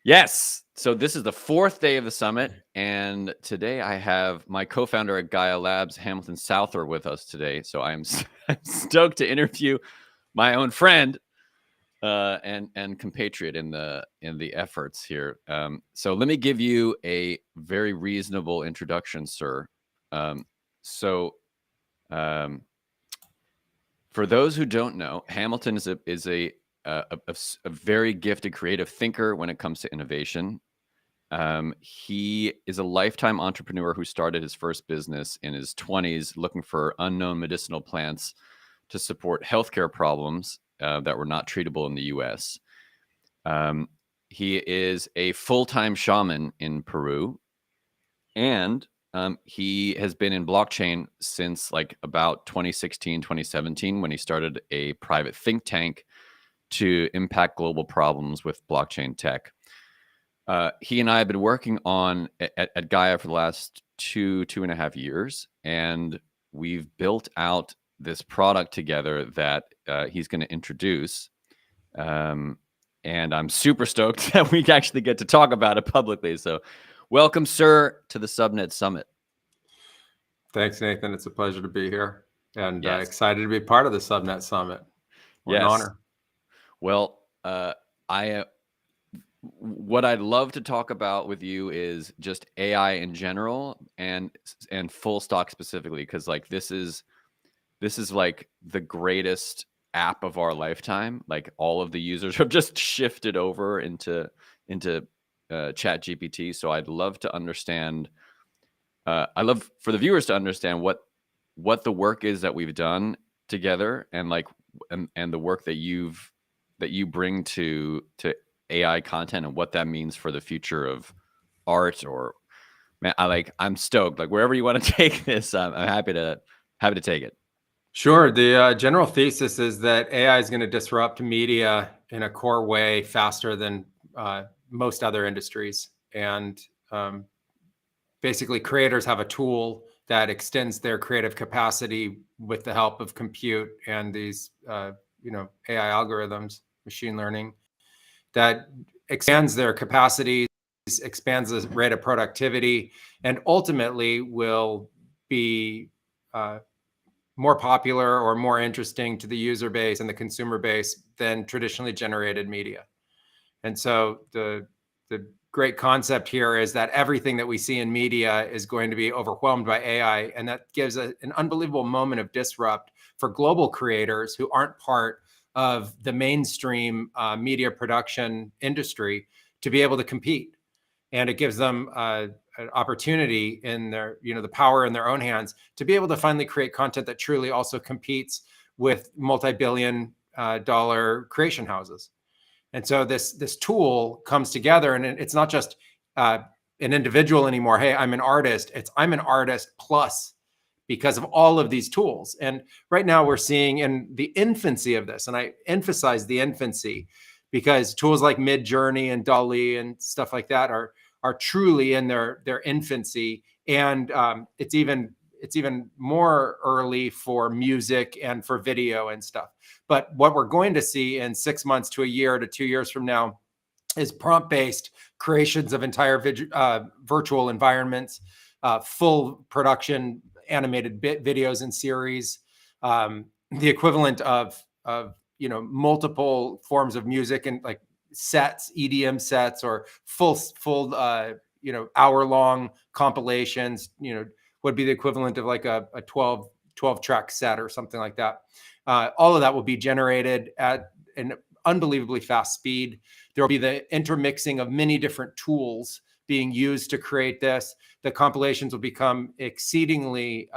Yes. So this is the fourth day of the summit, and today I have my co-founder at Gaia Labs, Hamilton Souther, with us today. So I'm stoked to interview my own friend and compatriot in the efforts here. So let me give you a very reasonable introduction, sir. So for those who don't know, Hamilton is a very gifted creative thinker when it comes to innovation. He is a lifetime entrepreneur who started his first business in his 20s, looking for unknown medicinal plants to support healthcare problems that were not treatable in the US. He is a full-time shaman in Peru, and he has been in blockchain since like about 2016, 2017, when he started a private think tank to impact global problems with blockchain tech. He and I have been working on at Gaia for the last two and a half years, and we've built out this product together that he's going to introduce. And I'm super stoked that we actually get to talk about it publicly. So welcome, sir, to the Subnet Summit. Thanks, Nathan. It's a pleasure to be here, and Yes. excited to be part of the Subnet Summit. What an honor. Well, what I'd love to talk about with you is just AI in general and FullStock specifically, because like this is like the greatest app of our lifetime. Like all of the users have just shifted over into Chat GPT. So I'd love to understand. I love for the viewers to understand what the work is that we've done together, and like and the work that you bring to AI content and what that means for the future of art. Or man, I'm stoked. Like wherever you want to take this, I'm happy to take it. Sure. The general thesis is that AI is going to disrupt media in a core way faster than most other industries. And basically, creators have a tool that extends their creative capacity with the help of compute and these AI algorithms, machine learning, that expands their capacities, expands the rate of productivity, and ultimately will be more popular or more interesting to the user base and the consumer base than traditionally generated media. And so the great concept here is that everything that we see in media is going to be overwhelmed by AI, and that gives an unbelievable moment of disrupt for global creators who aren't part of the mainstream media production industry to be able to compete. And it gives them an opportunity in their, the power in their own hands to be able to finally create content that truly also competes with multi-billion dollar creation houses. And so this tool comes together, and it's not just an individual anymore. Hey, I'm an artist. I'm an artist plus, because of all of these tools. And right now we're seeing in the infancy of this, and I emphasize the infancy because tools like Midjourney and DALL-E and stuff like that are truly in their infancy. And it's even more early for music and for video and stuff. But what we're going to see in 6 months to a year to 2 years from now is prompt-based creations of entire virtual environments, full production animated videos and series, the equivalent of multiple forms of music and like sets, EDM sets, or full hour-long compilations, would be the equivalent of like a 12 track set or something like that. All of that will be generated at an unbelievably fast speed. There will be the intermixing of many different tools being used to create this. The compilations will become exceedingly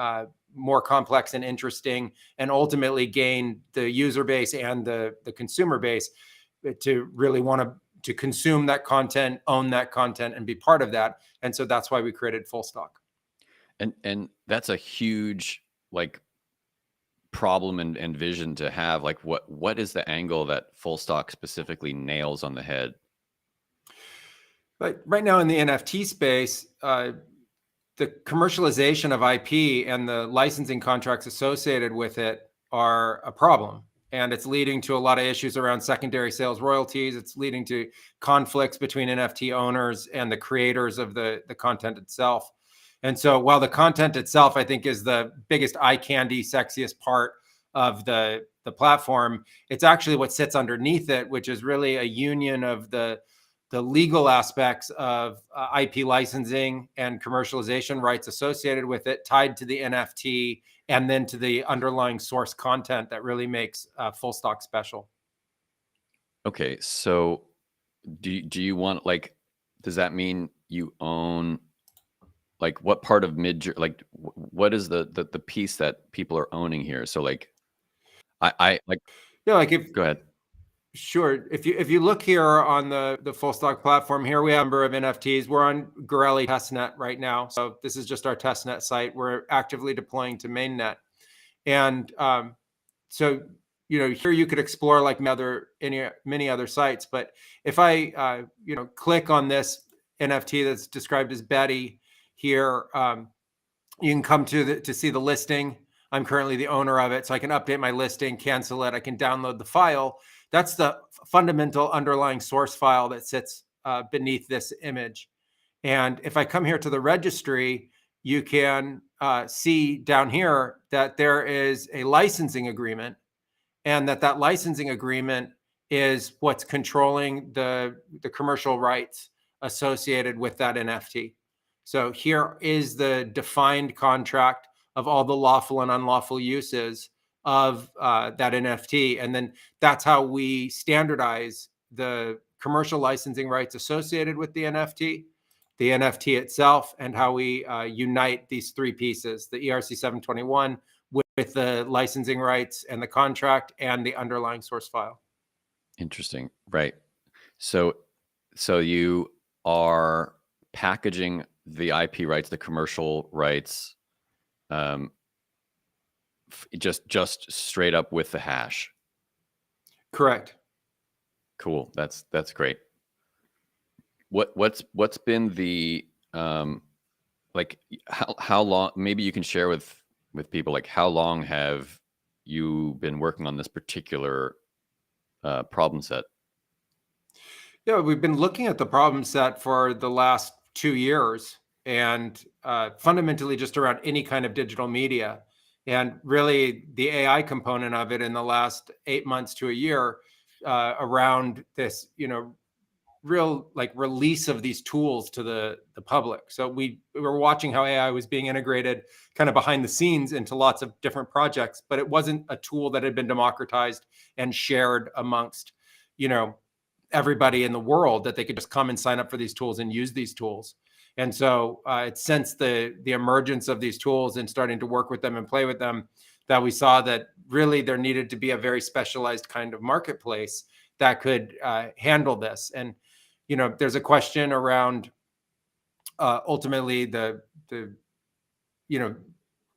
more complex and interesting, and ultimately gain the user base and the consumer base to really want to consume that content, own that content, and be part of that. And so that's why we created FullStock. And that's a huge like problem and vision to have. Like what is the angle that FullStock specifically nails on the head? But right now in the NFT space, the commercialization of IP and the licensing contracts associated with it are a problem. and it's leading to a lot of issues around secondary sales royalties. It's leading to conflicts between NFT owners and the creators of the content itself. And so while the content itself, I think, is the biggest eye candy, sexiest part of the platform, it's actually what sits underneath it, which is really a union of the legal aspects of IP licensing and commercialization rights associated with it, tied to the NFT, and then to the underlying source content that really makes FullStock special. Okay, so do you want, like, does that mean you own, like, what part of like what is the piece that people are owning here? So like I like, Yeah, like if go ahead. Sure. If you look here on the FullStock platform, here we have a number of NFTs. We're on Gorelli testnet right now, so this is just our testnet site. We're actively deploying to mainnet, and so here you could explore like many other sites. But if I click on this NFT that's described as Betty here, you can come to see the listing. I'm currently the owner of it, so I can update my listing, cancel it. I can download the file. That's the fundamental underlying source file that sits beneath this image. And if I come here to the registry, you can see down here that there is a licensing agreement, and that licensing agreement is what's controlling the commercial rights associated with that NFT. So here is the defined contract of all the lawful and unlawful uses of that NFT. And then that's how we standardize the commercial licensing rights associated with the NFT itself, and how we unite these three pieces, the ERC 721 with the licensing rights and the contract and the underlying source file. Interesting. Right. So you are packaging the IP rights, the commercial rights, just straight up with the hash. Correct. Cool. That's great. What's been the like, how long, maybe you can share with people, like, how long have you been working on this particular problem set? Yeah, we've been looking at the problem set for the last 2 years, and fundamentally just around any kind of digital media. And really the AI component of it in the last 8 months to a year around this, real like release of these tools to the public. So we were watching how AI was being integrated kind of behind the scenes into lots of different projects, but it wasn't a tool that had been democratized and shared amongst, everybody in the world, that they could just come and sign up for these tools and use these tools. And so it's since the emergence of these tools and starting to work with them and play with them, that we saw that really there needed to be a very specialized kind of marketplace that could handle this. And there's a question around ultimately the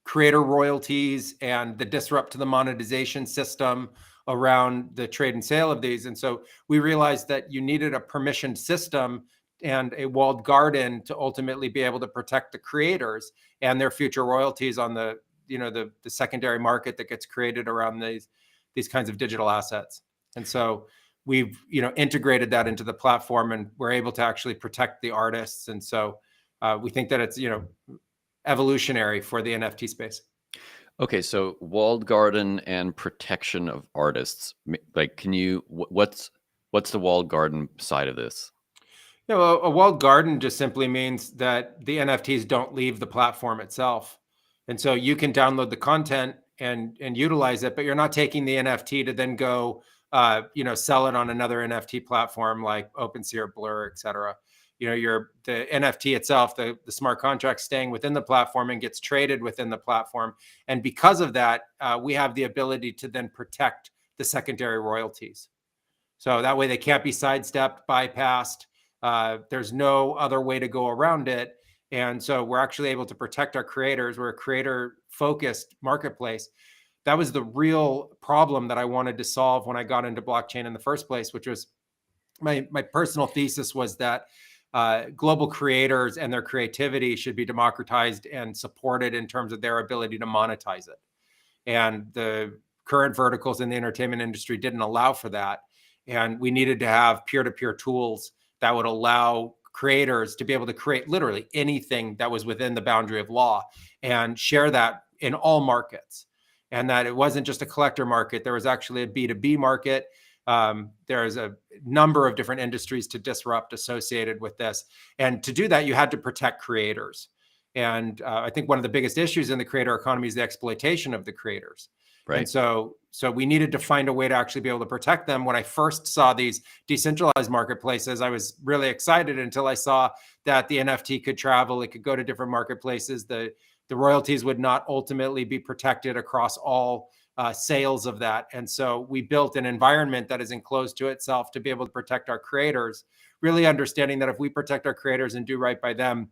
creator royalties and the disrupt to the monetization system around the trade and sale of these. And so we realized that you needed a permissioned system and a walled garden to ultimately be able to protect the creators and their future royalties on the secondary market that gets created around these kinds of digital assets. And so we've integrated that into the platform, and we're able to actually protect the artists. And so we think that it's evolutionary for the NFT space. Okay, so walled garden and protection of artists. Like, can you, what's the walled garden side of this? A walled garden just simply means that the NFTs don't leave the platform itself. And so you can download the content and utilize it, but you're not taking the NFT to then go sell it on another NFT platform like OpenSea or Blur, et cetera. The NFT itself, the smart contract, staying within the platform and gets traded within the platform. And because of that, we have the ability to then protect the secondary royalties. So that way they can't be sidestepped, bypassed. There's no other way to go around it. And so we're actually able to protect our creators. We're a creator-focused marketplace. That was the real problem that I wanted to solve when I got into blockchain in the first place, which was my personal thesis was that global creators and their creativity should be democratized and supported in terms of their ability to monetize it. And the current verticals in the entertainment industry didn't allow for that. And we needed to have peer-to-peer tools that would allow creators to be able to create literally anything that was within the boundary of law and share that in all markets. And that it wasn't just a collector market. There was actually a B2B market. There's a number of different industries to disrupt associated with this. And to do that, you had to protect creators. And I think one of the biggest issues in the creator economy is the exploitation of the creators. Right. And so we needed to find a way to actually be able to protect them. When I first saw these decentralized marketplaces, I was really excited until I saw that the NFT could travel. It could go to different marketplaces. The royalties would not ultimately be protected across all sales of that. And so we built an environment that is enclosed to itself to be able to protect our creators, really understanding that if we protect our creators and do right by them,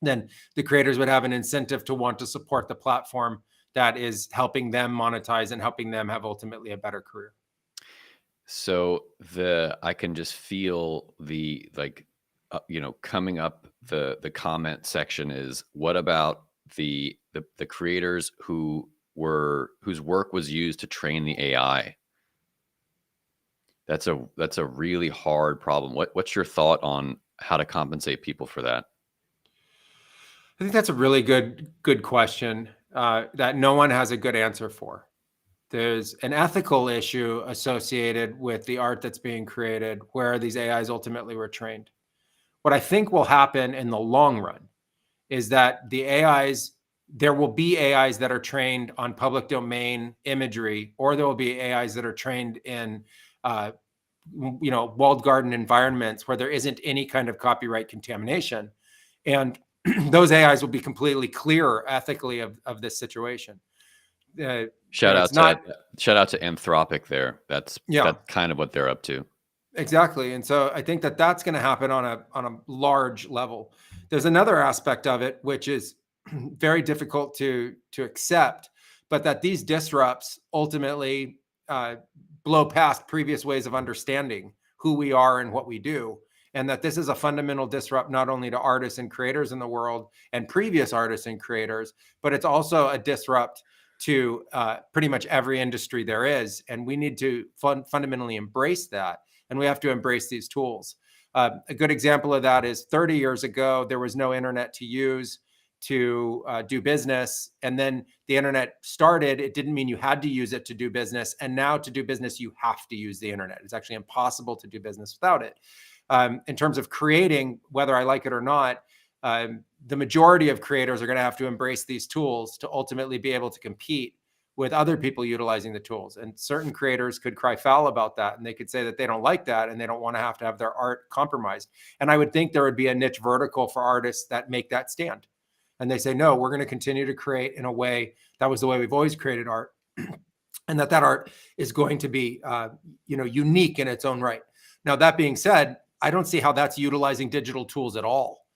then the creators would have an incentive to want to support the platform that is helping them monetize and helping them have ultimately a better career. So I can just feel the coming up the comment section is, what about the creators whose work was used to train the AI? That's a really hard problem. What's your thought on how to compensate people for that? I think that's a really good question that no one has a good answer for. There's an ethical issue associated with the art that's being created where these AIs ultimately were trained. What I think will happen in the long run is that there will be AIs that are trained on public domain imagery, or there will be AIs that are trained in walled garden environments where there isn't any kind of copyright contamination. And those AIs will be completely clear ethically of this situation. Shout out to Anthropic there. That's kind of what they're up to. Exactly. And so I think that that's going to happen on a large level. There's another aspect of it, which is very difficult to accept, but that these disrupts ultimately blow past previous ways of understanding who we are and what we do. And that this is a fundamental disrupt not only to artists and creators in the world and previous artists and creators, but it's also a disrupt to pretty much every industry there is. And we need to fundamentally embrace that. And we have to embrace these tools. A good example of that is 30 years ago, there was no internet to use to do business. And then the internet started. It didn't mean you had to use it to do business. And now to do business, you have to use the internet. It's actually impossible to do business without it. In terms of creating, whether I like it or not, the majority of creators are going to have to embrace these tools to ultimately be able to compete with other people utilizing the tools. And certain creators could cry foul about that. And they could say that they don't like that and they don't want to have their art compromised. And I would think there would be a niche vertical for artists that make that stand. And they say, no, we're going to continue to create in a way that was the way we've always created art. And that art is going to be unique in its own right. Now, that being said, I don't see how that's utilizing digital tools at all.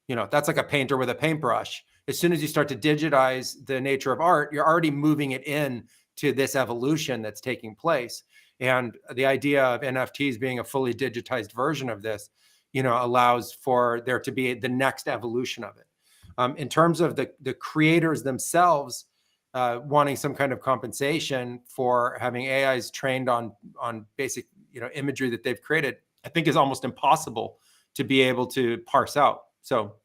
That's like a painter with a paintbrush. As soon as you start to digitize the nature of art, you're already moving it in to this evolution that's taking place. And the idea of NFTs being a fully digitized version of this, allows for there to be the next evolution of it. In terms of the creators themselves wanting some kind of compensation for having AIs trained on basic imagery that they've created, I think is almost impossible to be able to parse out. So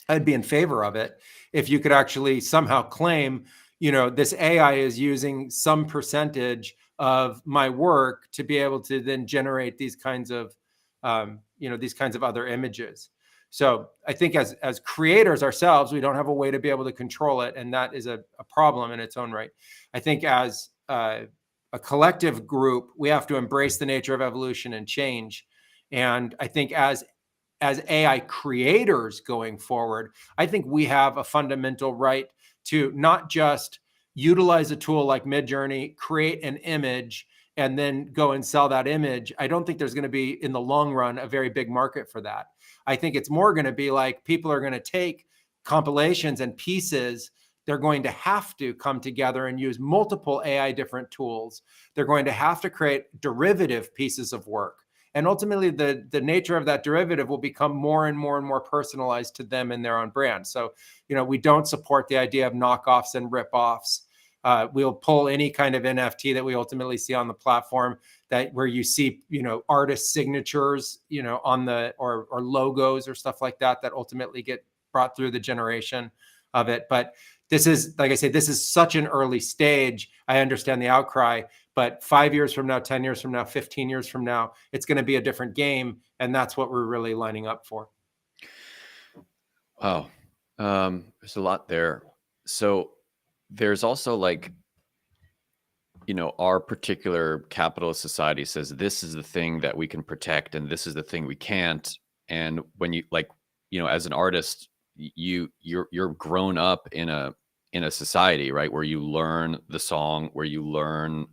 I'd be in favor of it if you could actually somehow claim, this AI is using some percentage of my work to be able to then generate these kinds of, other images. So I think as creators ourselves, we don't have a way to be able to control it. And that is a problem in its own right. I think as a collective group, we have to embrace the nature of evolution and change. And I think as AI creators going forward, I think we have a fundamental right to not just utilize a tool like Midjourney, create an image, and then go and sell that image. I don't think there's going to be, in the long run, a very big market for that. I think it's more going to be like people are going to take compilations and pieces. They're going to have to come together and use multiple AI different tools. They're going to have to create derivative pieces of work. And ultimately, the nature of that derivative will become more and more and more personalized to them and their own brand. So, we don't support the idea of knockoffs and ripoffs. We'll pull any kind of NFT that we ultimately see on the platform, that where you see, artist signatures, on the, or logos or stuff like that, that ultimately get brought through the generation of it. But this is, like I say, this is such an early stage. I understand the outcry, but 5 years from now, 10 years from now, 15 years from now, it's going to be a different game. And that's what we're really lining up for. Wow. There's a lot there. So there's also like, our particular capitalist society says this is the thing that we can protect and this is the thing we can't. And when you like, as an artist, you're grown up in a society, right, where you learn the song, where you learn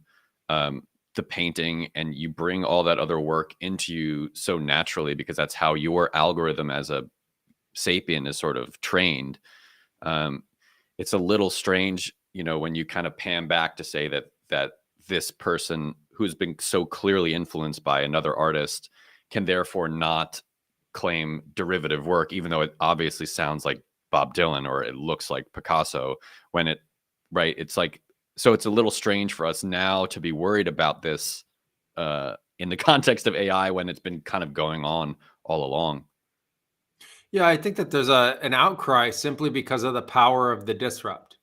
the painting, and you bring all that other work into you so naturally because that's how your algorithm as a sapien is sort of trained. It's a little strange, when you kind of pan back to say that this person who's been so clearly influenced by another artist can therefore not claim derivative work, even though it obviously sounds like Bob Dylan or it looks like Picasso, when it, right? It's like, so it's a little strange for us now to be worried about this in the context of AI when it's been kind of going on all along. Yeah, I think that there's an outcry simply because of the power of the disrupt.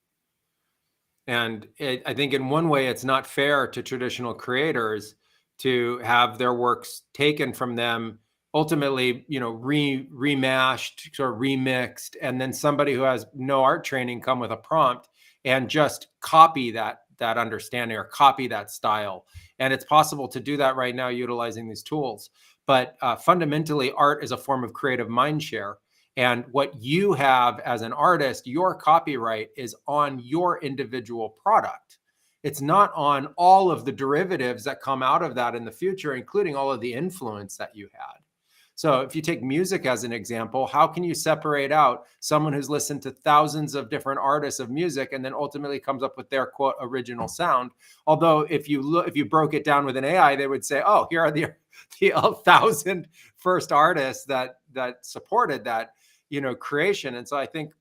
And I think in one way, it's not fair to traditional creators to have their works taken from them, ultimately, remashed, sort of remixed, and then somebody who has no art training come with a prompt and just copy that understanding or copy that style. And it's possible to do that right now utilizing these tools. But fundamentally, art is a form of creative mind share. And what you have as an artist, your copyright is on your individual product. It's not on all of the derivatives that come out of that in the future, including all of the influence that you had. So if you take music as an example, how can you separate out someone who's listened to thousands of different artists of music and then ultimately comes up with their quote original sound? Although if you broke it down with an AI, they would say, oh, here are the 1,000 first artists that supported that creation. And so I think,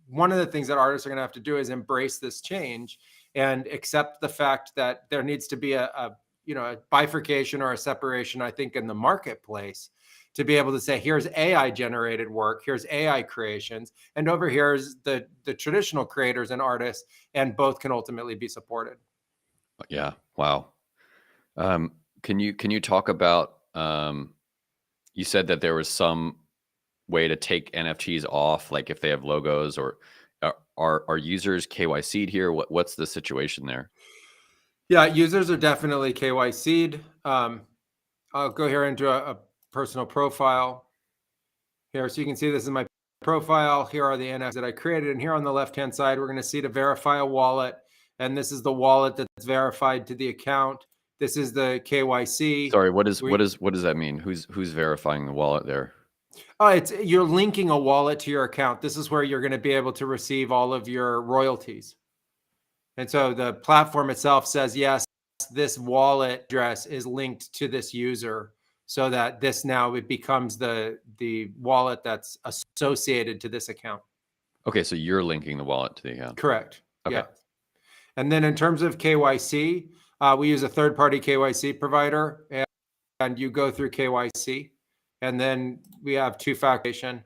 one of the things that artists are going to have to do is embrace this change and accept the fact that there needs to be a bifurcation or a separation, I think, in the marketplace to be able to say, here's AI generated work, here's AI creations, and over here's the traditional creators and artists, and both can ultimately be supported. Yeah. Wow. Can you talk about, you said that there was some way to take NFTs off, like if they have logos, or are users KYC'd here? What's the situation there? Yeah, users are definitely KYC'd. I'll go here into a personal profile here. So you can see this is my profile. Here are the NFTs that I created. And here on the left-hand side, we're going to see to verify a wallet. And this is the wallet that's verified to the account. This is the KYC. Sorry, what does that mean? Who's verifying the wallet there? You're linking a wallet to your account. This is where you're going to be able to receive all of your royalties. And so the platform itself says, yes, this wallet address is linked to this user, so that this now it becomes the wallet that's associated to this account. Okay, so you're linking the wallet to the account. Correct. Okay. Yeah. And then in terms of KYC, we use a third-party KYC provider, and you go through KYC, and then we have two-factor.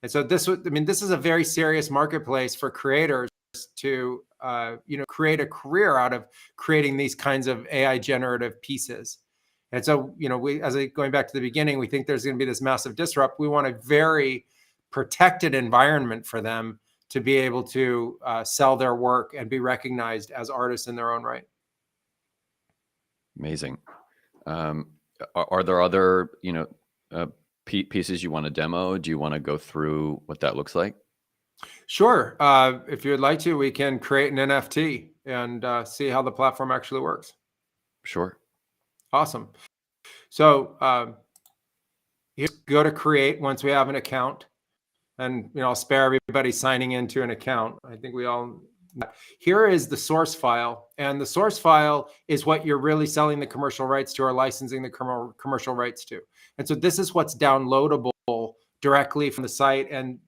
And so this is a very serious marketplace for creators to create a career out of creating these kinds of AI generative pieces. And so, going back to the beginning, we think there's going to be this massive disrupt. We want a very protected environment for them to be able to sell their work and be recognized as artists in their own right. Amazing. Are there other, pieces you want to demo? Do you want to go through what that looks like? Sure. If you'd like to, we can create an NFT and see how the platform actually works. Sure. Awesome. So you go to create once we have an account, and I'll spare everybody signing into an account. I think we all. Here is the source file, and the source file is what you're really selling the commercial rights to or licensing the commercial rights to. And so this is what's downloadable directly from the site, and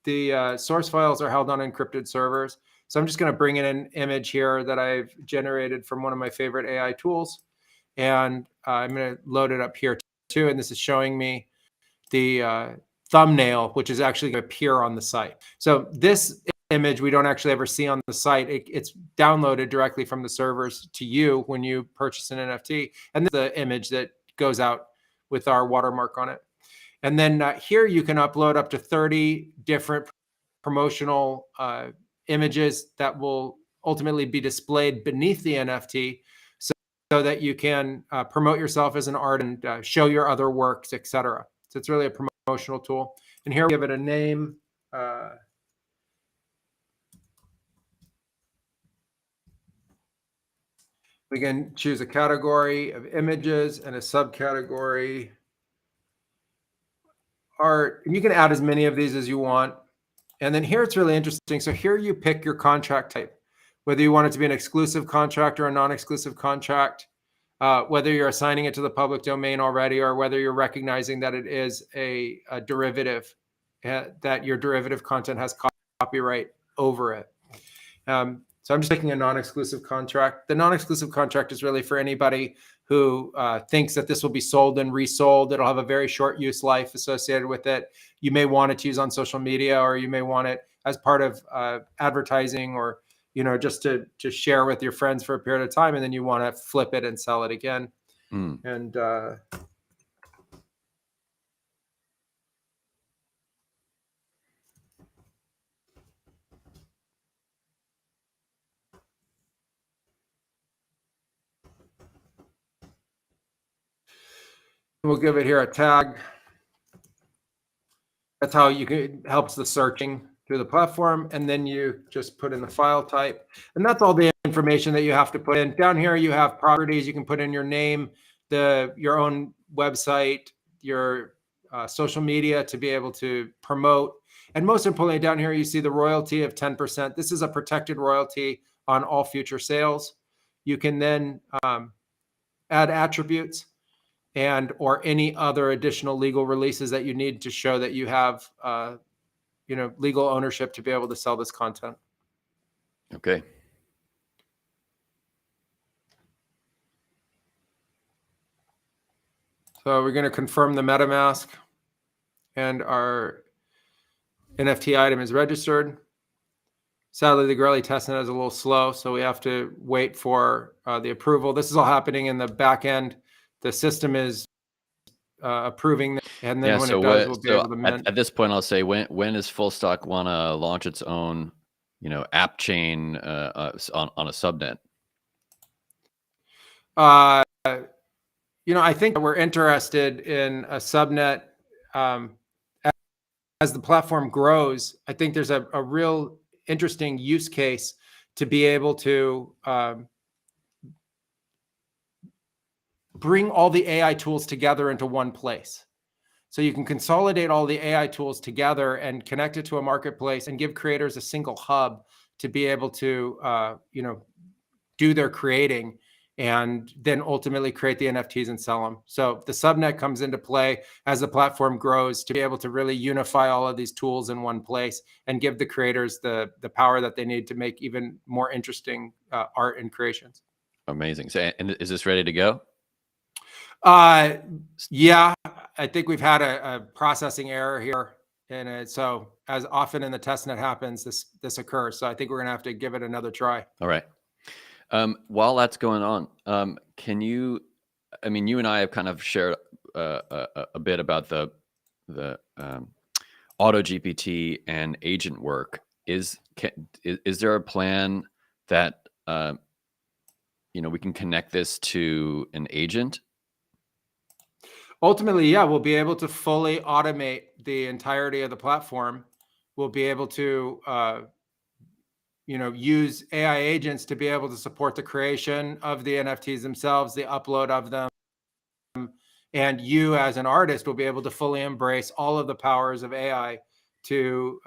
the source files are held on encrypted servers. So I'm just going to bring in an image here that I've generated from one of my favorite AI tools. And I'm going to load it up here too. And this is showing me the thumbnail, which is actually going to appear on the site. So this image we don't actually ever see on the site. It's downloaded directly from the servers to you when you purchase an NFT. And this is the image that goes out with our watermark on it. And then here you can upload up to 30 different promotional images that will ultimately be displayed beneath the NFT so that you can promote yourself as an artist and show your other works, etc. So it's really a promotional tool. And here we give it a name. We can choose a category of images and a subcategory art. And you can add as many of these as you want. And then here it's really interesting. So here you pick your contract type, whether you want it to be an exclusive contract or a non-exclusive contract, whether you're assigning it to the public domain already, or whether you're recognizing that it is a derivative, that your derivative content has copyright over it. So I'm just picking a non-exclusive contract. The non-exclusive contract is really for anybody who thinks that this will be sold and resold. It'll have a very short use life associated with it. You may want it to use on social media, or you may want it as part of advertising, or just to share with your friends for a period of time, and then you want to flip it and sell it again. And we'll give it here a tag. That's how you can helps the searching through the platform. And then you just put in the file type, and that's all the information that you have to put in. Down here you have properties. You can put in your name, your own website, your social media to be able to promote. And most importantly, down here you see the royalty of 10%. This is a protected royalty on all future sales. You can then add attributes or any other additional legal releases that you need to show that you have legal ownership to be able to sell this content. Okay. So we're going to confirm the MetaMask, and our NFT item is registered. Sadly, the Grelly testnet is a little slow, so we have to wait for the approval. This is all happening in the back end. The system is approving, and then when it does, we'll be able to mint. At this point, I'll say, when does FullStock want to launch its own, app chain on a subnet? I think we're interested in a subnet as the platform grows. I think there's a real interesting use case to be able to bring all the AI tools together into one place. So you can consolidate all the AI tools together and connect it to a marketplace and give creators a single hub to be able to, do their creating, and then ultimately create the NFTs and sell them. So the subnet comes into play as the platform grows to be able to really unify all of these tools in one place and give the creators the power that they need to make even more interesting art and creations. Amazing. So, and is this ready to go? Yeah, I think we've had a processing error here, and so as often in the testnet happens, this occurs. So I think we're gonna have to give it another try. All right. While that's going on, can you? I mean, you and I have kind of shared a bit about the auto GPT and agent work. Is there a plan that we can connect this to an agent? Ultimately, yeah, we'll be able to fully automate the entirety of the platform. We'll be able to, use AI agents to be able to support the creation of the NFTs themselves, the upload of them. And you as an artist will be able to fully embrace all of the powers of AI to,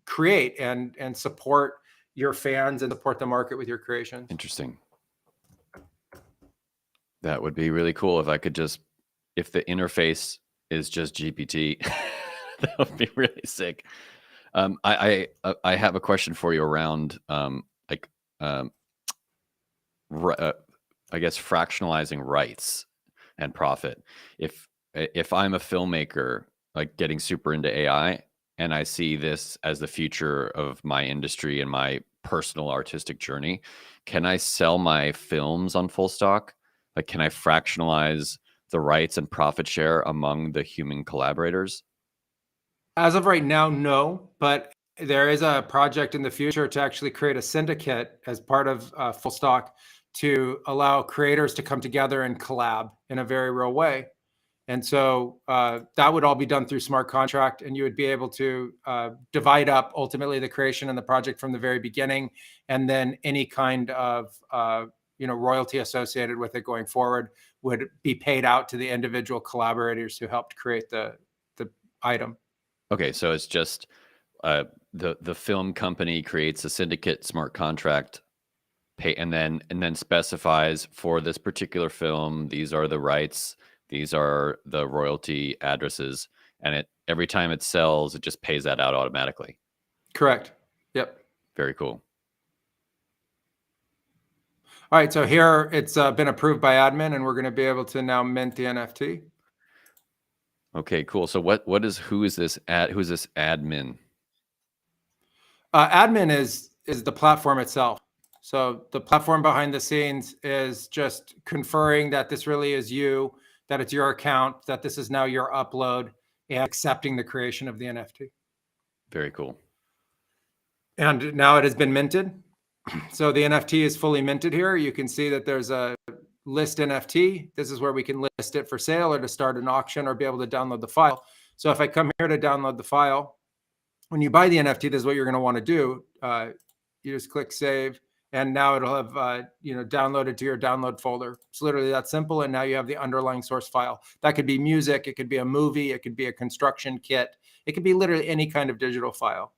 create and support your fans and support the market with your creations. Interesting. That would be really cool if the interface is just GPT. That would be really sick. I have a question for you around like um, I guess fractionalizing rights and profit. If I'm a filmmaker, like getting super into AI, and I see this as the future of my industry and my personal artistic journey, can I sell my films on FullStock? Like, can I fractionalize the rights and profit share among the human collaborators? As of right now, no, but there is a project in the future to actually create a syndicate as part of FullStock to allow creators to come together and collab in a very real way. And so that would all be done through smart contract, and you would be able to divide up ultimately the creation and the project from the very beginning, and then any kind of royalty associated with it going forward would be paid out to the individual collaborators who helped create the item. Okay, so it's just the film company creates a syndicate smart contract, pay, and then specifies for this particular film, these are the rights, these are the royalty addresses, and it every time it sells, it just pays that out automatically. Correct. Yep. Very cool. All right, so here it's been approved by admin, and we're going to be able to now mint the NFT. Okay, cool. So who's this admin? Admin is the platform itself. So the platform behind the scenes is just conferring that this really is you, that it's your account, that this is now your upload, and accepting the creation of the NFT. Very cool. And now it has been minted. So the NFT is fully minted here. You can see that there's a list NFT. This is where we can list it for sale or to start an auction or be able to download the file. So if I come here to download the file, when you buy the NFT, this is what you're going to want to do. You just click save, and now it'll have downloaded to your download folder. It's literally that simple, and now you have the underlying source file. That could be music, it could be a movie, it could be a construction kit, it could be literally any kind of digital file.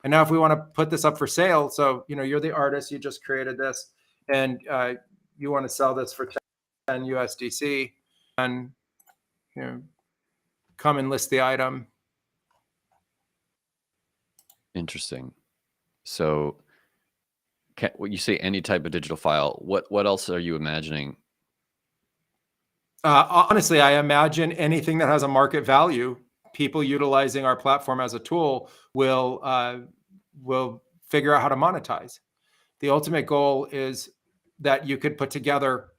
And now if we want to put this up for sale, so you're the artist, you just created this, and you want to sell this for 10 USDC, and come and list the item. Interesting. So, when you say any type of digital file, what else are you imagining? Honestly, I imagine anything that has a market value. People utilizing our platform as a tool will figure out how to monetize. The ultimate goal is that you could put together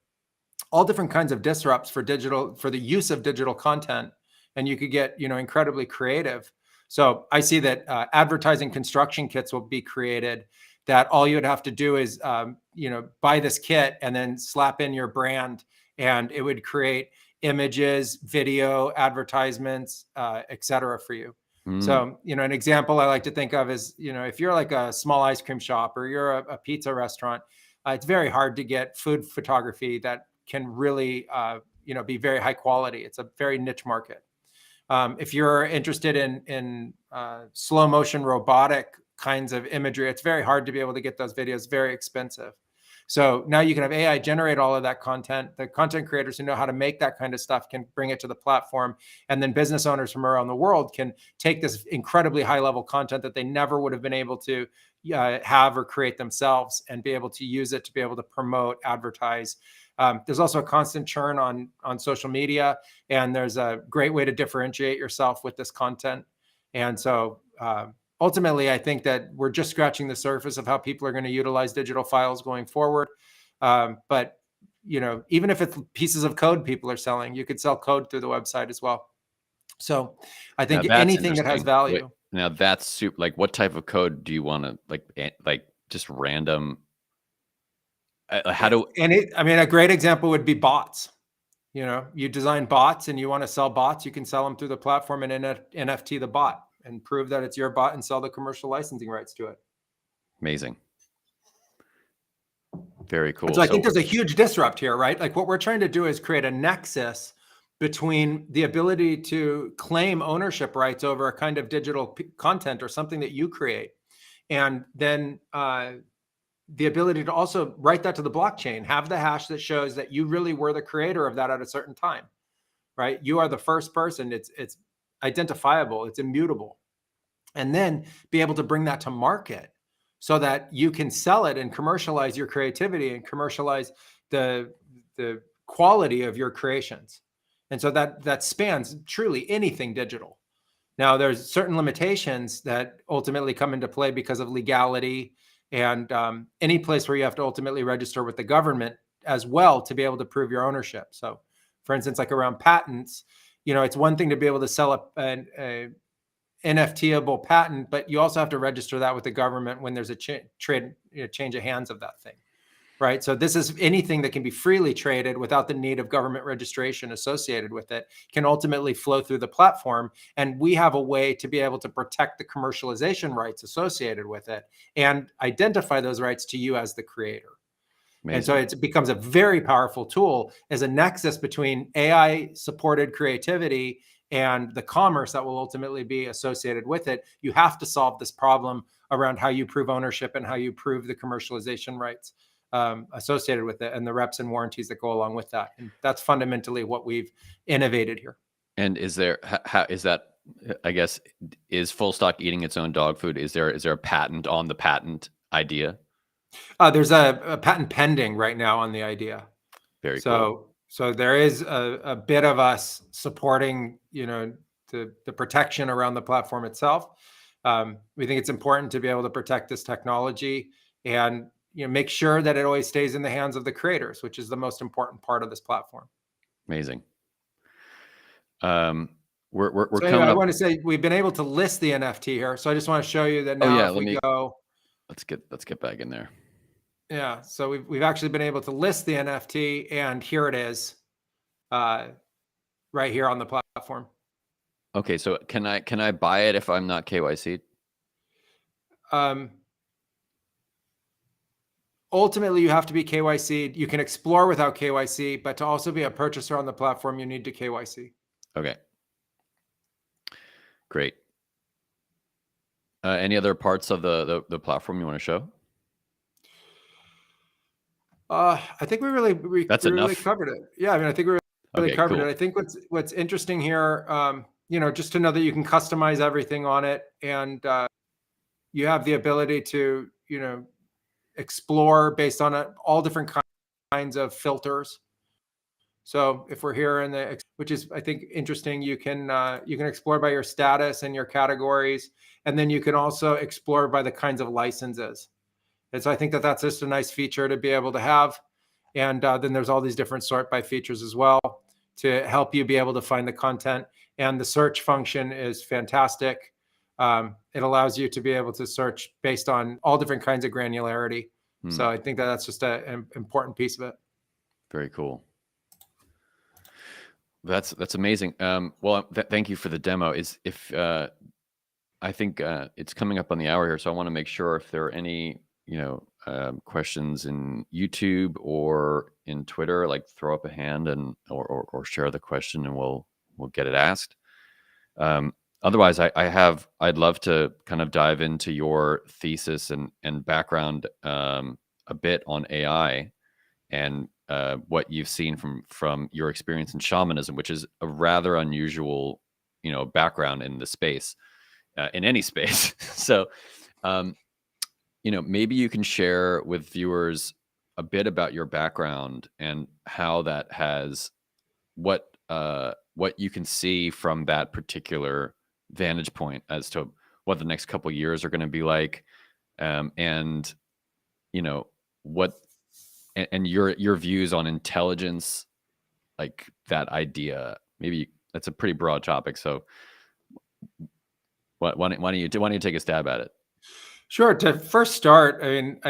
all different kinds of disrupts for the use of digital content, and you could get incredibly creative. So I see that advertising construction kits will be created, that all you would have to do is buy this kit and then slap in your brand, and it would create images, video, advertisements, etc. for you. So, an example I like to think of is, if you're like a small ice cream shop or you're a pizza restaurant, it's very hard to get food photography that can really, be very high quality. It's a very niche market. If you're interested in slow motion robotic kinds of imagery, it's very hard to be able to get those videos, very expensive. So now you can have AI generate all of that content. The content creators who know how to make that kind of stuff can bring it to the platform. And then business owners from around the world can take this incredibly high level content that they never would have been able to have or create themselves, and be able to use it to be able to promote, advertise. There's also a constant churn on social media, and there's a great way to differentiate yourself with this content. And so ultimately, I think that we're just scratching the surface of how people are going to utilize digital files going forward. But even if it's pieces of code people are selling, you could sell code through the website as well. So I think anything that has value. Wait, now that's super. Like, what type of code do you want to like just random? How do? A great example would be bots. You design bots and you want to sell bots, you can sell them through the platform and NFT the bot and prove that it's your bot and sell the commercial licensing rights to it. Amazing. Very cool. So I think there's a huge disrupt here, right? Like, what we're trying to do is create a nexus between the ability to claim ownership rights over a kind of digital content or something that you create, and then the ability to also write that to the blockchain, have the hash that shows that you really were the creator of that at a certain time, right? You are the first person. It's identifiable. It's immutable. and then be able to bring that to market so that you can sell it and commercialize your creativity and commercialize the quality of your creations. And so that spans truly anything digital. Now, there's certain limitations that ultimately come into play because of legality and any place where you have to ultimately register with the government as well to be able to prove your ownership. So, for instance, like around patents, it's one thing to be able to sell a NFTable patent, but you also have to register that with the government when there's a change of hands of that thing. Right. So this is anything that can be freely traded without the need of government registration associated with it can ultimately flow through the platform. And we have a way to be able to protect the commercialization rights associated with it and identify those rights to you as the creator. Amazing. And so it becomes a very powerful tool as a nexus between AI supported creativity and the commerce that will ultimately be associated with it. You have to solve this problem around how you prove ownership and how you prove the commercialization rights associated with it and the reps and warranties that go along with that. And that's fundamentally what we've innovated here. And is there, how is that, I guess, is FullStock eating its own dog food? Is there a patent on the patent idea? There's a patent pending right now on the idea. Very cool. So there is a bit of us supporting, the protection around the platform itself. We think it's important to be able to protect this technology and make sure that it always stays in the hands of the creators, which is the most important part of this platform. Amazing. We're coming up. I want to say we've been able to list the NFT here, so I just want to show you that now. Let's get back in there. Yeah, so we've actually been able to list the NFT, and here it is, right here on the platform. Okay, so can I buy it if I'm not KYC'd? Ultimately, you have to be KYC'd. You can explore without KYC, but to also be a purchaser on the platform, you need to KYC. Okay. Great. Any other parts of the platform you want to show? I think we really covered it. Yeah, I mean, I think we really covered it. I think what's interesting here, just to know that you can customize everything on it, and you have the ability to, explore based on all different kinds of filters. So if we're here which is, I think, interesting, you can explore by your status and your categories, and then you can also explore by the kinds of licenses. And so I think that's just a nice feature to be able to have. And then there's all these different sort by features as well to help you be able to find the content. And the search function is fantastic. It allows you to be able to search based on all different kinds of granularity. So I think that's just an important piece of it. Very cool. That's amazing. Well, thank you for the demo. I think it's coming up on the hour here, so I want to make sure if there are any questions in YouTube or in Twitter, like throw up a hand and or share the question, and we'll get it asked. Otherwise, I'd love to kind of dive into your thesis and background a bit on AI and what you've seen from your experience in shamanism, which is a rather unusual, background in the space, in any space. So, maybe you can share with viewers a bit about your background and how that has what you can see from that particular vantage point as to what the next couple of years are going to be like, and your views on intelligence, like that idea. Maybe that's a pretty broad topic. So, why don't you take a stab at it? Sure. To first start, I mean,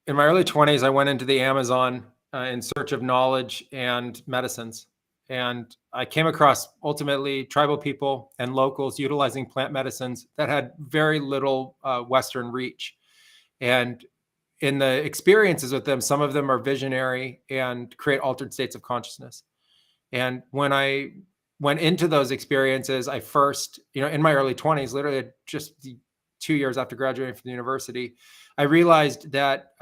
in my early 20s, I went into the Amazon in search of knowledge and medicines. And I came across ultimately tribal people and locals utilizing plant medicines that had very little Western reach. And in the experiences with them, some of them are visionary and create altered states of consciousness. And when I went into those experiences, I first, in my early 20s, literally just 2 years after graduating from the university, I realized that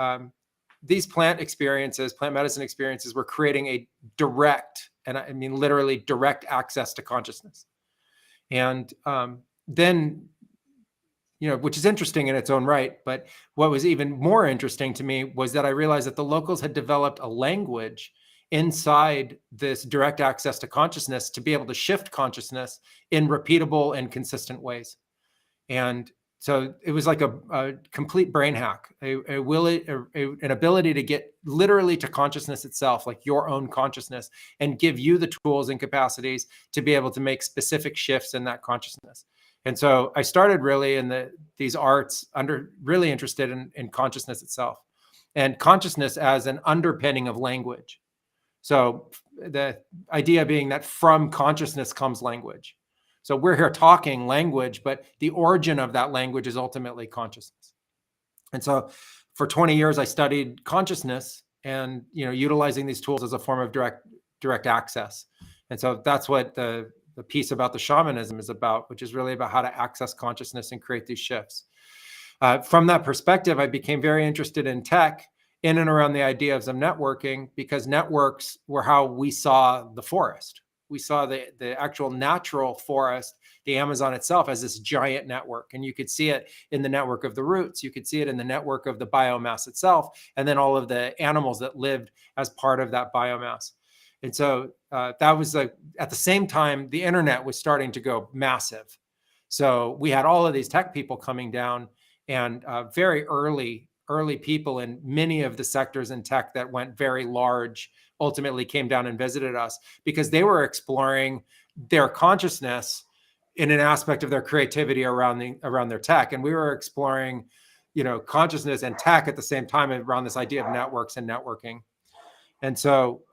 these plant medicine experiences were creating a direct, and I mean literally direct access to consciousness. And then which is interesting in its own right. But what was even more interesting to me was that I realized that the locals had developed a language inside this direct access to consciousness to be able to shift consciousness in repeatable and consistent ways. And so it was like a complete brain hack, an ability to get literally to consciousness itself, like your own consciousness, and give you the tools and capacities to be able to make specific shifts in that consciousness. And so I started really in these arts really interested in consciousness itself, and consciousness as an underpinning of language. So the idea being that from consciousness comes language. So we're here talking language, but the origin of that language is ultimately consciousness. And so for 20 years, I studied consciousness and, utilizing these tools as a form of direct access. And so that's what the piece about the shamanism is about, which is really about how to access consciousness and create these shifts. From that perspective, I became very interested in tech in and around the ideas of networking, because networks were how we saw the forest. We saw the actual natural forest, the Amazon itself, as this giant network. And you could see it in the network of the roots. You could see it in the network of the biomass itself, and then all of the animals that lived as part of that biomass. And so that was at the same time, the internet was starting to go massive. So we had all of these tech people coming down, and very early people in many of the sectors in tech that went very large ultimately came down and visited us, because they were exploring their consciousness in an aspect of their creativity around their tech. And we were exploring, consciousness and tech at the same time around this idea of networks and networking. And so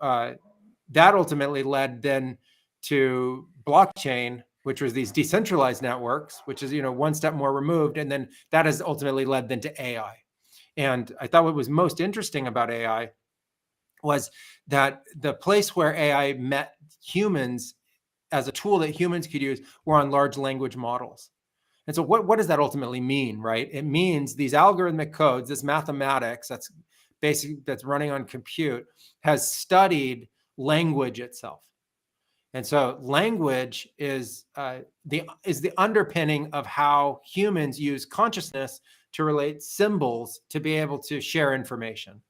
that ultimately led then to blockchain, which was these decentralized networks, which is, one step more removed. And then that has ultimately led then to AI. And I thought what was most interesting about AI was that the place where AI met humans as a tool that humans could use were on large language models. And so what does that ultimately mean, right? It means these algorithmic codes, this mathematics that's running on compute, has studied language itself. And so language is the underpinning of how humans use consciousness to relate symbols to be able to share information.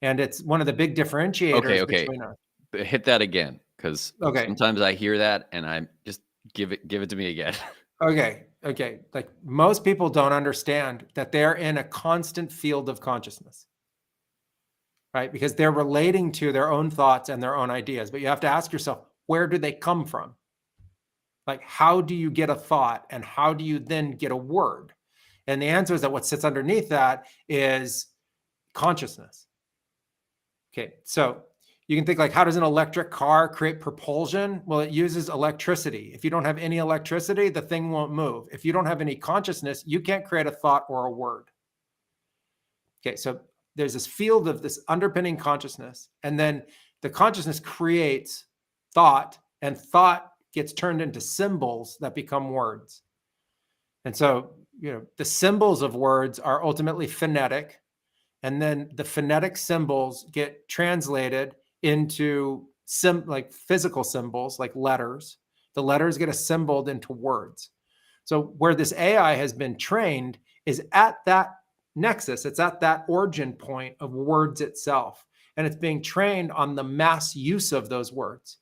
And it's one of the big differentiators between us. Hit that again, because sometimes I hear that and I just give it to me again. Okay. Like, most people don't understand that they're in a constant field of consciousness, right? Because they're relating to their own thoughts and their own ideas. But you have to ask yourself, where do they come from? Like, how do you get a thought, and how do you then get a word? And the answer is that what sits underneath that is consciousness. Okay, so you can think, like, how does an electric car create propulsion? Well, it uses electricity. If you don't have any electricity, the thing won't move. If you don't have any consciousness, you can't create a thought or a word. Okay, so there's this field of this underpinning consciousness, and then the consciousness creates thought, and thought gets turned into symbols that become words. And so, the symbols of words are ultimately phonetic. And then the phonetic symbols get translated into like physical symbols, like letters. The letters get assembled into words. So where this AI has been trained is at that nexus. It's at that origin point of words itself. And it's being trained on the mass use of those words.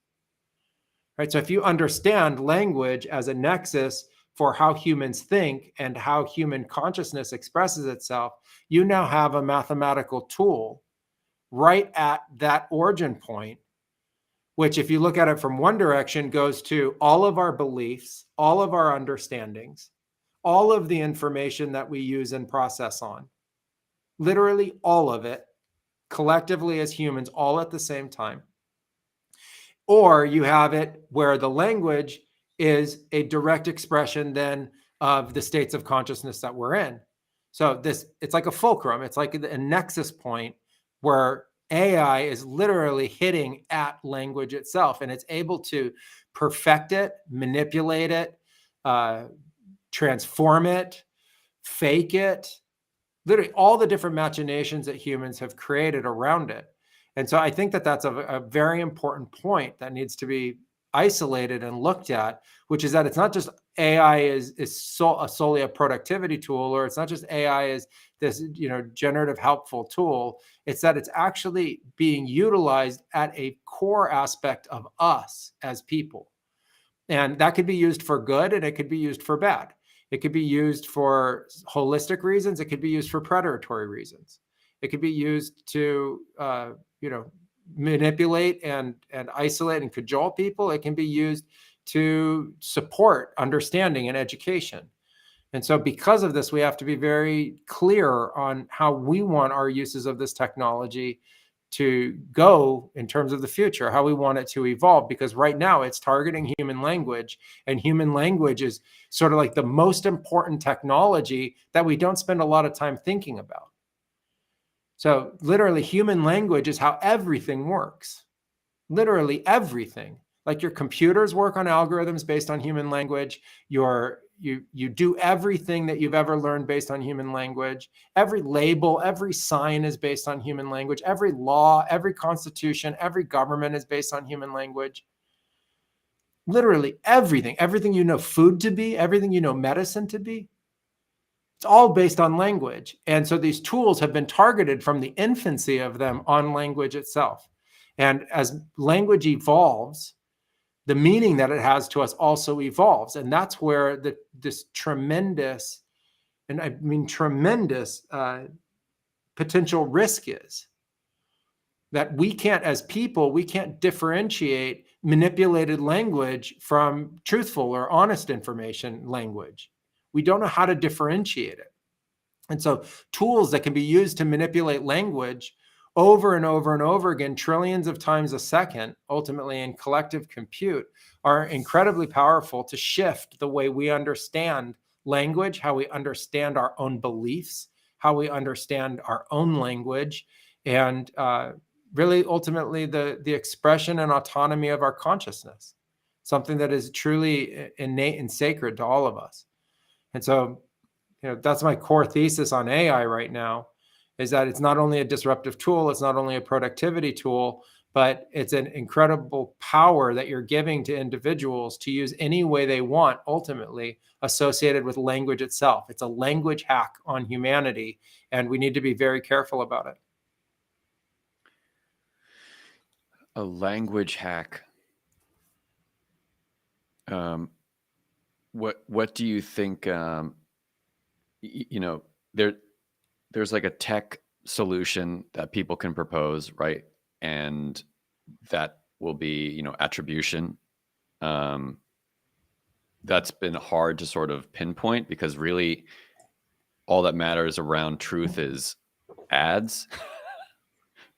Right? So if you understand language as a nexus for how humans think and how human consciousness expresses itself, you now have a mathematical tool right at that origin point, which, if you look at it from one direction, goes to all of our beliefs, all of our understandings, all of the information that we use and process on, literally all of it, collectively as humans, all at the same time. Or you have it where the language is a direct expression then of the states of consciousness that we're in. So it's like a fulcrum. It's like a nexus point where AI is literally hitting at language itself, and it's able to perfect it, manipulate it, transform it, fake it, literally all the different machinations that humans have created around it. And so I think that that's a very important point that needs to be isolated and looked at, which is that it's not just AI is solely a productivity tool, or it's not just AI is this, generative helpful tool. It's that it's actually being utilized at a core aspect of us as people. And that could be used for good and it could be used for bad. It could be used for holistic reasons. It could be used for predatory reasons. It could be used to, manipulate and isolate and cajole people. It can be used to support understanding and education. And so because of this, we have to be very clear on how we want our uses of this technology to go in terms of the future, how we want it to evolve, because right now it's targeting human language, and human language is sort of like the most important technology that we don't spend a lot of time thinking about. So literally human language is how everything works. Literally everything. Like your computers work on algorithms based on human language. You do everything that you've ever learned based on human language. Every label, every sign is based on human language. Every law, every constitution, every government is based on human language. Literally everything food to be, everything medicine to be, it's all based on language. And so these tools have been targeted from the infancy of them on language itself. And as language evolves, the meaning that it has to us also evolves. And that's where this tremendous, and I mean tremendous, potential risk is. That we can't, as people, we can't differentiate manipulated language from truthful or honest information language. We don't know how to differentiate it. And so tools that can be used to manipulate language over and over and over again, trillions of times a second, ultimately in collective compute, are incredibly powerful to shift the way we understand language, how we understand our own beliefs, how we understand our own language, and really ultimately the expression and autonomy of our consciousness, something that is truly innate and sacred to all of us. And so, that's my core thesis on AI right now, is that it's not only a disruptive tool, it's not only a productivity tool, but it's an incredible power that you're giving to individuals to use any way they want, ultimately associated with language itself. It's a language hack on humanity, and we need to be very careful about it. A language hack. What do you think? There's like a tech solution that people can propose, right? And that will be, attribution. That's been hard to sort of pinpoint, because really all that matters around truth is ads,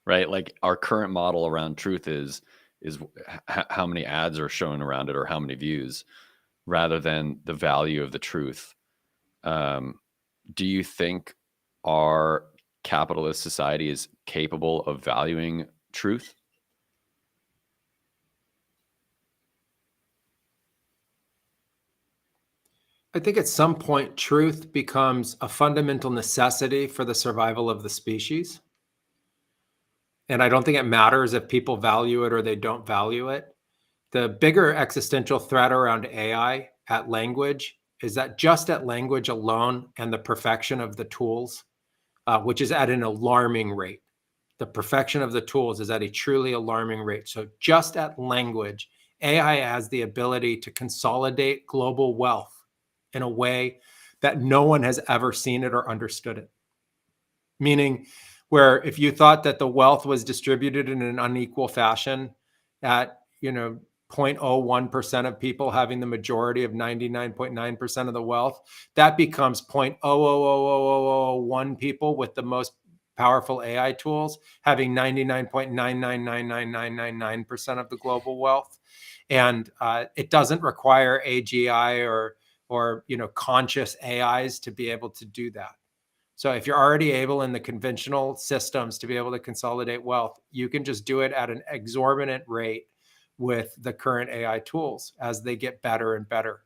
right? Like our current model around truth is how many ads are shown around it, or how many views, rather than the value of the truth. Do you think our capitalist society is capable of valuing truth? I think at some point, truth becomes a fundamental necessity for the survival of the species. And I don't think it matters if people value it or they don't value it. The bigger existential threat around AI at language is that just at language alone and the perfection of the tools, which is at an alarming rate. The perfection of the tools is at a truly alarming rate. So just at language, AI has the ability to consolidate global wealth in a way that no one has ever seen it or understood it. Meaning, where if you thought that the wealth was distributed in an unequal fashion at, 0.01% of people having the majority of 99.9% of the wealth, that becomes 0.0000001 people with the most powerful AI tools having 99.9999999% of the global wealth. And it doesn't require AGI or conscious AIs to be able to do that. So if you're already able in the conventional systems to be able to consolidate wealth, you can just do it at an exorbitant rate with the current AI tools as they get better and better.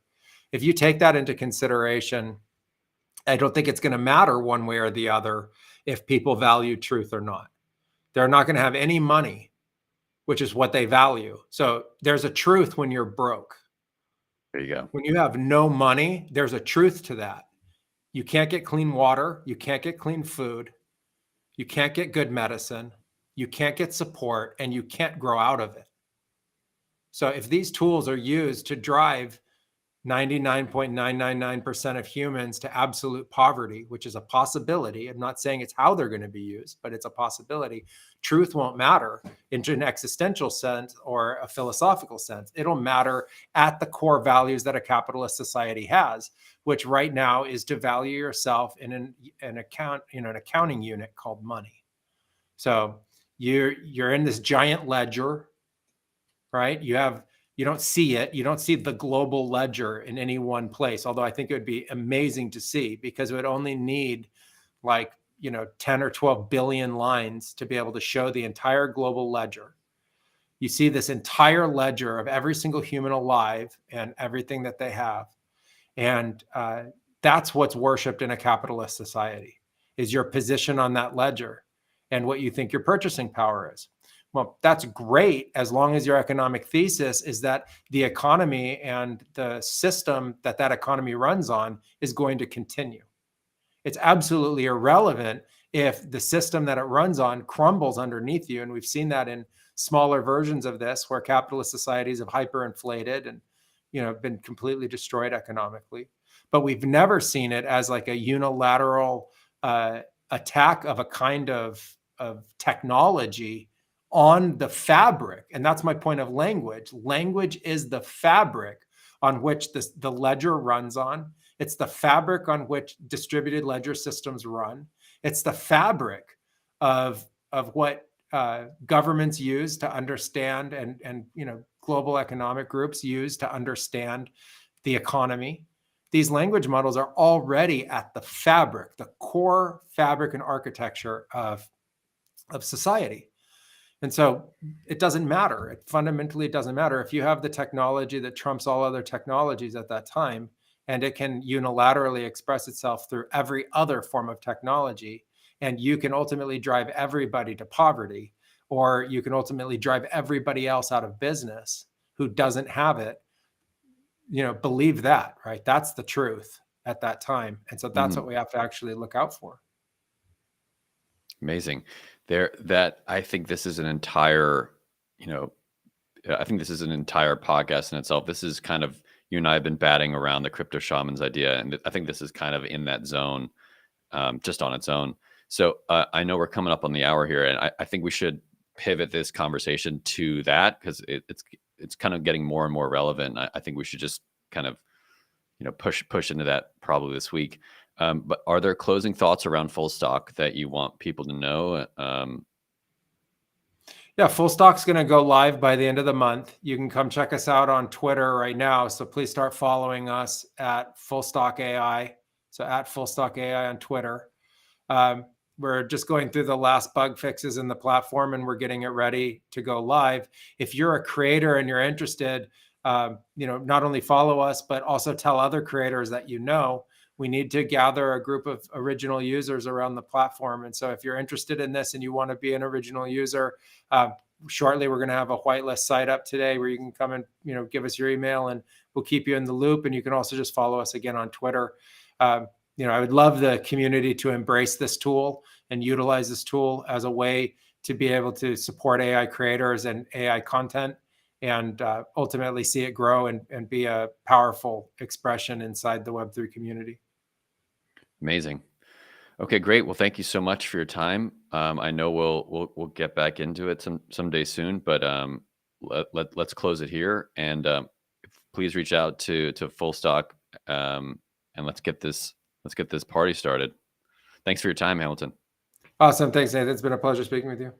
If you take that into consideration, I don't think it's going to matter one way or the other if people value truth or not. They're not going to have any money, which is what they value. So there's a truth when you're broke. There you go. When you have no money, there's a truth to that. You can't get clean water. You can't get clean food. You can't get good medicine. You can't get support, and you can't grow out of it. So if these tools are used to drive 99.999% of humans to absolute poverty, which is a possibility. I'm not saying it's how they're going to be used, but it's a possibility. Truth won't matter in an existential sense or a philosophical sense. It'll matter at the core values that a capitalist society has, which right now is to value yourself in an accounting unit called money. So you're in this giant ledger, right? You don't see it. You don't see the global ledger in any one place. Although I think it would be amazing to see, because it would only need like, 10 or 12 billion lines to be able to show the entire global ledger. You see this entire ledger of every single human alive and everything that they have. And that's what's worshipped in a capitalist society, is your position on that ledger and what you think your purchasing power is. Well, that's great as long as your economic thesis is that the economy and the system that economy runs on is going to continue. It's absolutely irrelevant if the system that it runs on crumbles underneath you. And we've seen that in smaller versions of this, where capitalist societies have hyperinflated and been completely destroyed economically. But we've never seen it as like a unilateral attack of a kind of technology on the fabric. And that's my point of language. Language is the fabric on which the ledger runs on. It's the fabric on which distributed ledger systems run. It's the fabric of what governments use to understand, and global economic groups use to understand the economy. These language models are already at the fabric, the core fabric and architecture of society. And so it doesn't matter. It doesn't matter if you have the technology that trumps all other technologies at that time, and it can unilaterally express itself through every other form of technology. And you can ultimately drive everybody to poverty, or you can ultimately drive everybody else out of business who doesn't have it. Believe that, right? That's the truth at that time. And so that's what we have to actually look out for. Amazing. I think this is an entire, podcast in itself. This is kind of, you and I have been batting around the crypto shamans idea, and I think this is kind of in that zone, just on its own. So I know we're coming up on the hour here, and I think we should pivot this conversation to that, because it's kind of getting more and more relevant. I think we should just kind of, push into that probably this week. But are there closing thoughts around FullStock that you want people to know? Yeah, FullStock's going to go live by the end of the month. You can come check us out on Twitter right now. So please start following us at FullStock AI. So at FullStock AI on Twitter. We're just going through the last bug fixes in the platform, and we're getting it ready to go live. If you're a creator and you're interested, not only follow us, but also tell other creators that we need to gather a group of original users around the platform. And so if you're interested in this and you want to be an original user, shortly we're going to have a whitelist site up today where you can come and give us your email, and we'll keep you in the loop. And you can also just follow us again on Twitter. I would love the community to embrace this tool and utilize this tool as a way to be able to support AI creators and AI content, and ultimately see it grow and be a powerful expression inside the Web3 community. Amazing. Okay, great. Well, thank you so much for your time. I know we'll get back into it someday soon, but let's close it here, and please reach out to FullStock, and let's get this party started. Thanks for your time, Hamilton. Awesome. Thanks, Nathan. It's been a pleasure speaking with you.